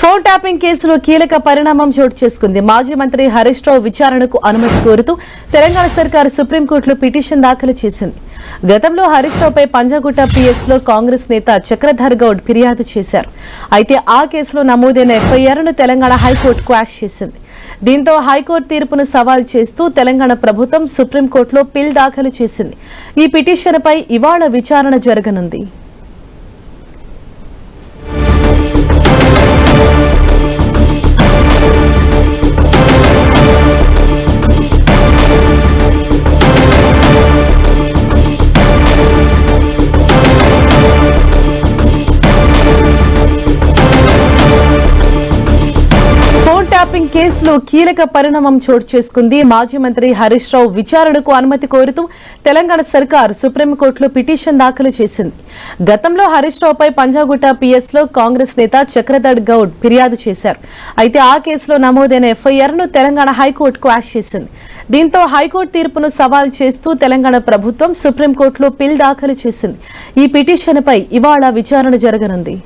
Phone tapping కేసులో కీలక పరిణామం చోటు చేసుకుంది. మాజీ మంత్రి హరీష్ రావు విచారణకు అనుమతి కోరుతూ తెలంగాణ సర్కారు సుప్రీంకోర్టులో పిటిషన్ దాఖలు చేసింది. గతంలో హరీష్ రావుపై పంజాగుట్ట పిఎస్ లో కాంగ్రెస్ నేత చక్రధర్ గౌడ్ ఫిర్యాదు చేశారు. అయితే ఆ కేసులో నమోదైన ఎఫ్ఐఆర్ను తెలంగాణ హైకోర్టు క్వాష్ చేసింది. దీంతో హైకోర్టు తీర్పును సవాల్ చేస్తూ తెలంగాణ ప్రభుత్వం సుప్రీంకోర్టులో పిల్ దాఖలు చేసింది. ఈ పిటిషన్పై ఇవాళ విచారణ జరగనుంది. ట్యాపింగ్ కేసులో కీలక పరిణామం చోటు చేసుకుంది. మాజీ మంత్రి హరీష్ రావు విచారణకు అనుమతి కోరుతూ తెలంగాణ సర్కార్ సుప్రీంకోర్టులో పిటిషన్ దాఖలు చేసింది. గతంలో హరీష్ రావుపై పంజాగుట్ట పిఎస్ లో కాంగ్రెస్ నేత చక్రధర్ గౌడ్ ఫిర్యాదు చేశారు. అయితే ఆ కేసులో నమోదైన ఎఫ్ఐఆర్ ను తెలంగాణ హైకోర్టు క్వాష్ చేసింది. దీంతో హైకోర్టు తీర్పును సవాల్ చేస్తూ తెలంగాణ ప్రభుత్వం సుప్రీంకోర్టులో పిల్ దాఖలు చేసింది. ఈ పిటిషన్పై ఇవాళ విచారణ జరగనుంది.